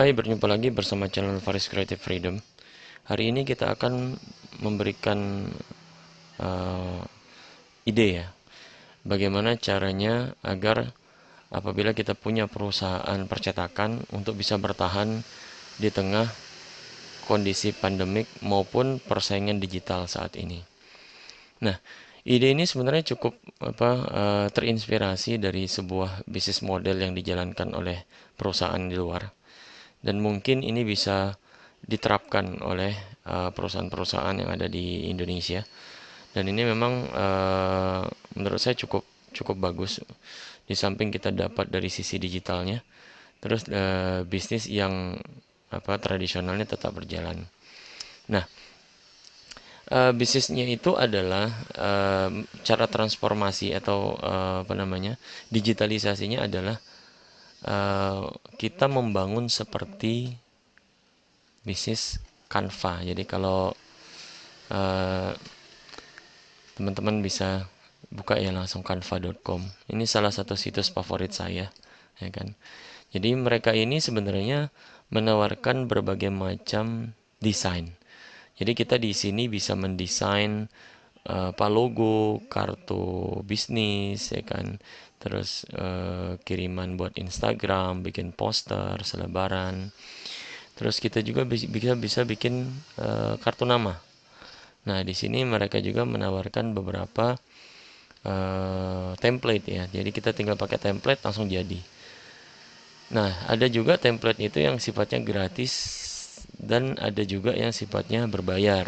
Hai, berjumpa lagi bersama channel Faris Creative Freedom. Hari ini kita akan memberikan uh, ide ya, bagaimana caranya agar apabila kita punya perusahaan percetakan untuk bisa bertahan di tengah kondisi pandemik maupun persaingan digital saat ini. Nah, ide ini sebenarnya cukup terinspirasi dari sebuah bisnis model yang dijalankan oleh perusahaan di luar. Dan mungkin ini bisa diterapkan oleh perusahaan-perusahaan yang ada di Indonesia. Dan ini memang menurut saya cukup cukup bagus. Di samping kita dapat dari sisi digitalnya, terus bisnis yang tradisionalnya tetap berjalan. Nah, bisnisnya itu adalah cara transformasi atau digitalisasinya adalah eh, kita membangun seperti bisnis Canva. Jadi kalau eh, teman-teman bisa buka ya langsung canva.com. Ini salah satu situs favorit saya, ya kan. Jadi mereka ini sebenarnya menawarkan berbagai macam desain. Jadi kita di sini bisa mendesain logo, kartu bisnis, ya kan. Terus kiriman buat Instagram, bikin poster, selebaran. Terus kita juga bisa bikin kartu nama. Nah, di sini mereka juga menawarkan beberapa template ya. Jadi kita tinggal pakai template langsung jadi. Nah, ada juga template itu yang sifatnya gratis dan ada juga yang sifatnya berbayar.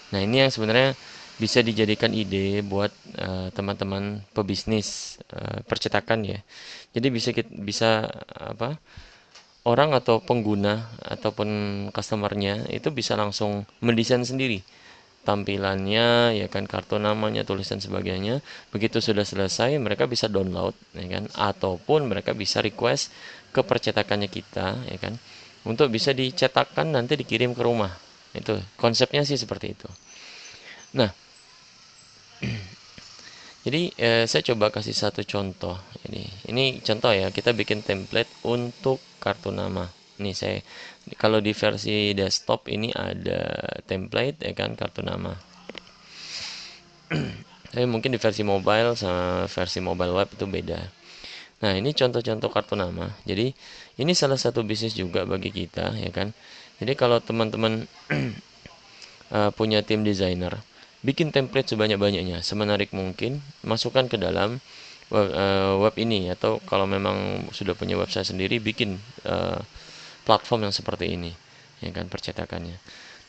Nah, ini yang sebenarnya bisa dijadikan ide buat teman-teman pebisnis percetakan ya. Jadi bisa apa? Orang atau pengguna ataupun customernya itu bisa langsung mendesain sendiri tampilannya, ya kan, kartu namanya, tulisan sebagainya. Begitu sudah selesai mereka bisa download, ya kan, ataupun mereka bisa request ke percetakannya kita, ya kan, untuk bisa dicetakkan nanti dikirim ke rumah. Itu konsepnya sih seperti itu. Nah, jadi saya coba kasih satu contoh. Ini contoh ya, kita bikin template untuk kartu nama. Nih saya kalau di versi desktop ini ada template, ya kan, kartu nama. Tapi mungkin di versi mobile sama versi mobile web itu beda. Nah, ini contoh-contoh kartu nama. Jadi, ini salah satu bisnis juga bagi kita, ya kan. Jadi, kalau teman-teman punya tim desainer, bikin template sebanyak-banyaknya, semenarik mungkin, masukkan ke dalam web ini, atau kalau memang sudah punya website sendiri, bikin platform yang seperti ini, ya kan, percetakannya.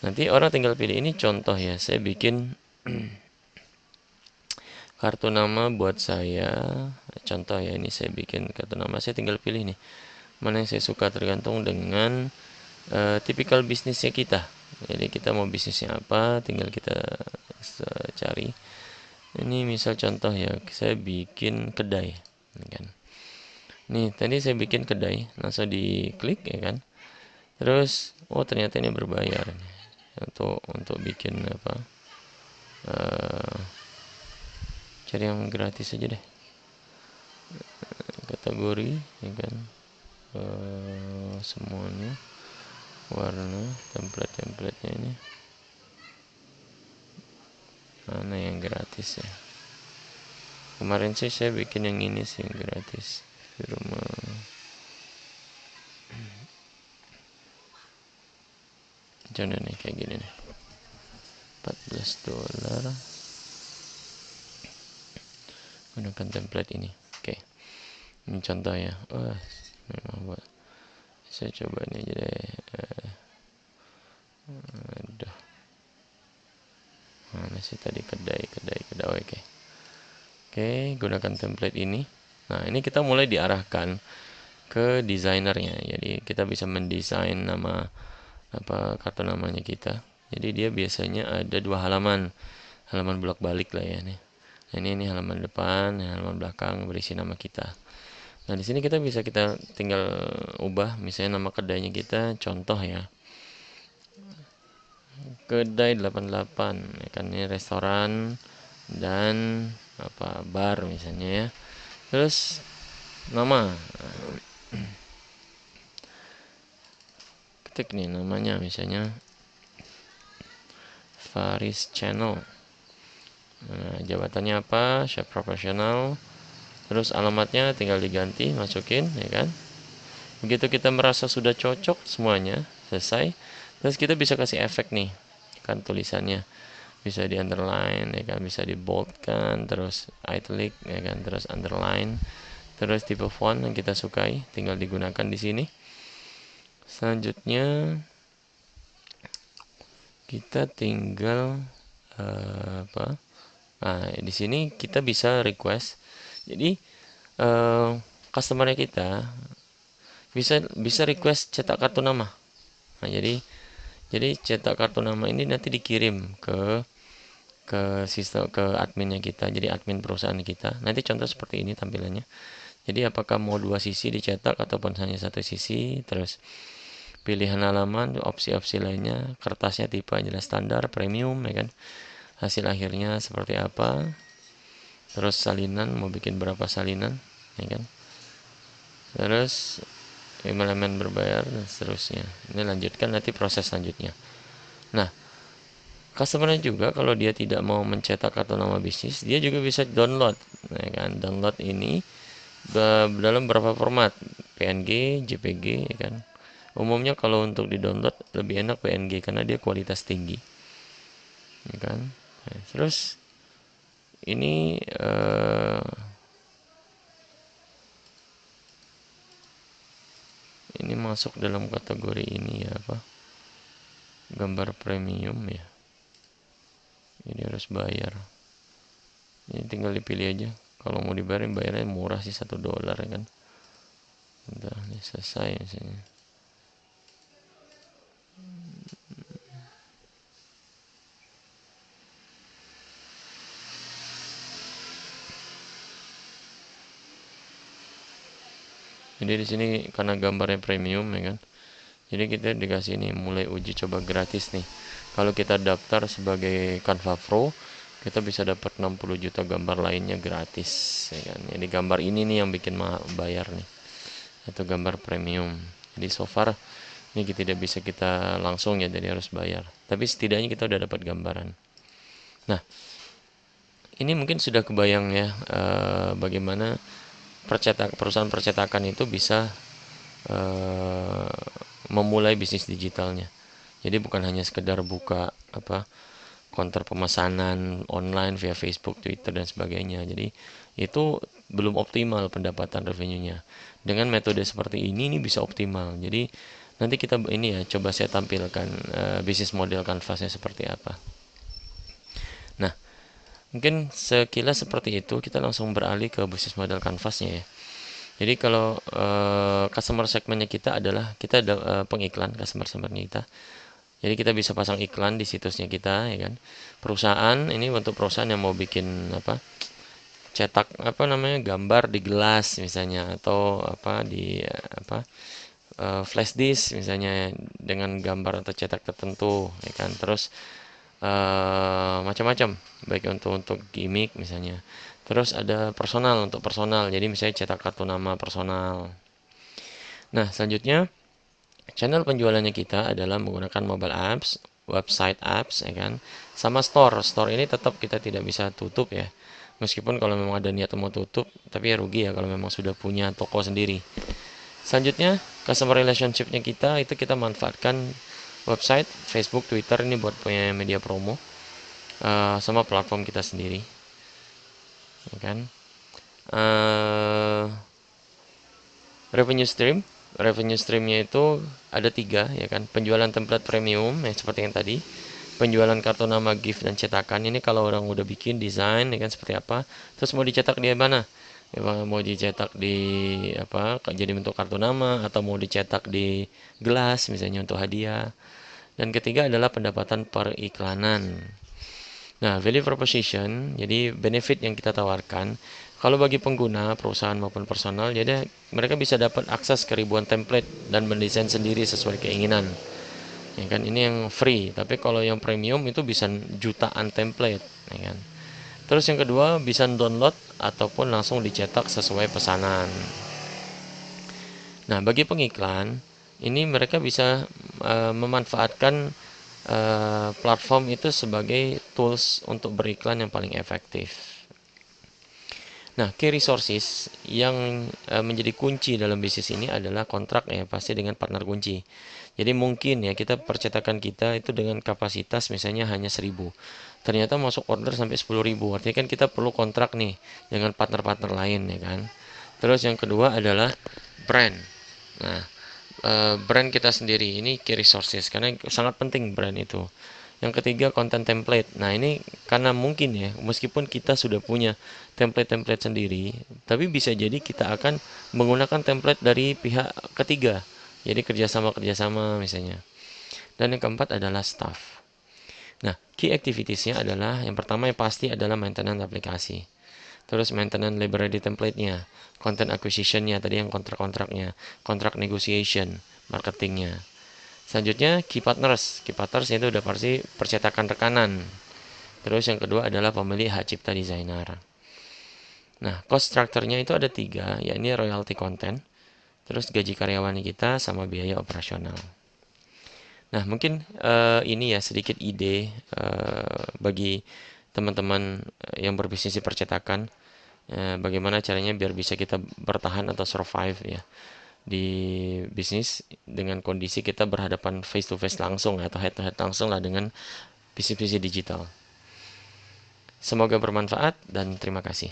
Nanti orang tinggal pilih. Ini contoh ya, saya bikin kartu nama buat saya. Contoh ya, ini saya bikin kartu nama, saya tinggal pilih nih mana yang saya suka, tergantung dengan tipikal bisnisnya kita. Jadi kita mau bisnisnya apa, tinggal kita cari. Ini misal contoh ya, saya bikin kedai, ya kan. Nih tadi saya bikin kedai, langsung diklik, ya kan. Terus oh ternyata ini berbayar untuk bikin uh, cari yang gratis aja deh, kategori, ya kan. Semuanya warna, template-templatenya ini mana yang gratis ya. Kemarin sih saya bikin yang ini sih yang gratis di rumah. Contoh nih kayak gini nih, $14 gunakan template ini. Oke, ini contoh ya. Wah, memang buat saya coba ini aja deh. Aduh, mana sih tadi kedai. Oke, gunakan template ini. Nah, ini kita mulai diarahkan ke desainernya. Jadi kita bisa mendesain nama kartu namanya kita. Jadi dia biasanya ada dua halaman bolak-balik lah ya nih. Nah, ini halaman depan, halaman belakang berisi nama kita. Nah, di sini kita tinggal ubah misalnya nama kedainya kita, contoh ya. Kedai 88, ya kan, ini restoran dan bar misalnya ya. Terus nama. ketik nih namanya, misalnya Faris Channel. Nah, jabatannya apa? Chef profesional. Terus alamatnya tinggal diganti, masukin, ya kan? Begitu kita merasa sudah cocok semuanya, selesai. Terus kita bisa kasih efek nih, kan tulisannya bisa di underline, ya kan, bisa di bold kan, terus italic, ya kan, terus underline, terus tipe font yang kita sukai, tinggal digunakan di sini. Selanjutnya kita tinggal apa? Nah, di sini kita bisa request. Jadi customer kita bisa bisa request cetak kartu nama. Nah, jadi cetak kartu nama ini nanti dikirim ke sistem, ke adminnya kita, jadi admin perusahaan kita. Nanti contoh seperti ini tampilannya. Jadi apakah mau dua sisi dicetak ataupun hanya satu sisi, terus pilihan halaman, opsi-opsi lainnya, kertasnya tipe jelas standar, premium, ya kan. Hasil akhirnya seperti apa, terus salinan, mau bikin berapa salinan, ya kan. Terus elemen berbayar dan seterusnya. Ini lanjutkan nanti proses selanjutnya. Nah, customer juga kalau dia tidak mau mencetak kartu nama bisnis, dia juga bisa download, ya kan. Download ini dalam beberapa format, PNG, JPG, ya kan. Umumnya kalau untuk di-download lebih enak PNG karena dia kualitas tinggi, ya kan. Nah, terus ini ini masuk dalam kategori ini ya, apa? Gambar premium ya. Ini harus bayar. Ini tinggal dipilih aja. Kalau mau dibayarin, bayarnya murah sih, $1 ya kan. Udah, ini selesai misalnya. Jadi di sini karena gambarnya premium ya kan. Jadi kita dikasih nih mulai uji coba gratis nih. Kalau kita daftar sebagai Canva Pro, kita bisa dapat 60 juta gambar lainnya gratis ya kan. Jadi gambar ini nih yang bikin bayar nih. Itu gambar premium. Jadi so far ini tidak bisa kita langsung ya, jadi harus bayar. Tapi setidaknya kita udah dapat gambaran. Nah, ini mungkin sudah kebayang ya bagaimana perusahaan percetakan itu bisa memulai bisnis digitalnya. Jadi bukan hanya sekedar buka apa counter pemesanan online via Facebook, Twitter dan sebagainya. Jadi itu belum optimal pendapatan revenue-nya. Dengan metode seperti ini bisa optimal. Jadi nanti kita ini ya coba saya tampilkan bisnis model Canvasnya seperti apa. Nah, mungkin sekilas seperti itu, kita langsung beralih ke bisnis model Canvasnya ya. Jadi kalau customer segmennya kita adalah kita ada pengiklan customer segmennya kita. Jadi kita bisa pasang iklan di situsnya kita ya kan. Perusahaan ini untuk perusahaan yang mau bikin apa? Cetak apa namanya? Gambar di gelas misalnya, atau apa di apa? Flash disk misalnya dengan gambar atau cetak tertentu ya kan. Terus macam-macam, baik untuk gimmick misalnya. Terus ada personal, untuk personal, jadi misalnya cetak kartu nama personal. Nah, selanjutnya channel penjualannya kita adalah menggunakan mobile apps, website apps ya kan, sama store. Store ini tetap kita tidak bisa tutup ya, meskipun kalau memang ada niat mau tutup, tapi ya rugi ya kalau memang sudah punya toko sendiri. Selanjutnya customer relationship-nya kita itu kita manfaatkan website, Facebook, Twitter ini buat punya media promo, sama platform kita sendiri, ya kan. Revenue streamnya itu ada 3 ya kan. Penjualan template premium ya seperti yang tadi, penjualan kartu nama, gift dan cetakan. Ini kalau orang udah bikin desain ya kan seperti apa, terus mau dicetak di mana, memang mau dicetak di apa jadi bentuk kartu nama, atau mau dicetak di gelas misalnya untuk hadiah. Dan ketiga adalah pendapatan per iklanan. Nah, value proposition, jadi benefit yang kita tawarkan, kalau bagi pengguna, perusahaan maupun personal, jadi mereka bisa dapat akses ke ribuan template dan mendesain sendiri sesuai keinginan. Ya kan, ini yang free, tapi kalau yang premium itu bisa jutaan template, ya kan. Terus yang kedua, bisa download ataupun langsung dicetak sesuai pesanan. Nah, bagi pengiklan, ini mereka bisa memanfaatkan platform itu sebagai tools untuk beriklan yang paling efektif. Nah, key resources yang menjadi kunci dalam bisnis ini adalah kontrak ya, pasti dengan partner kunci. Jadi mungkin ya kita percetakan kita itu dengan kapasitas misalnya hanya 1.000. Ternyata masuk order sampai 10.000. Artinya kan kita perlu kontrak nih dengan partner-partner lain ya kan. Terus yang kedua adalah brand. Nah, brand kita sendiri ini key resources karena sangat penting brand itu. Yang ketiga content template. Nah ini karena mungkin ya meskipun kita sudah punya template-template sendiri, tapi bisa jadi kita akan menggunakan template dari pihak ketiga. Jadi kerjasama misalnya. Dan yang keempat adalah staff. Nah key activitiesnya adalah yang pertama yang pasti adalah maintenance aplikasi. Terus maintenance library template-nya, content acquisition-nya, tadi yang kontrak-kontraknya, kontrak negotiation, marketingnya. Selanjutnya key partners. Key partners itu udah pasti percetakan rekanan. Terus yang kedua adalah pemilik hak cipta desainer. Nah, cost structure-nya itu ada 3, yakni royalty content, terus gaji karyawan kita, sama biaya operasional. Nah, mungkin ini ya sedikit ide bagi teman-teman yang berbisnis di percetakan, bagaimana caranya biar bisa kita bertahan atau survive ya di bisnis dengan kondisi kita berhadapan face to face langsung atau head to head langsung lah dengan bisnis-bisnis digital. Semoga bermanfaat dan terima kasih.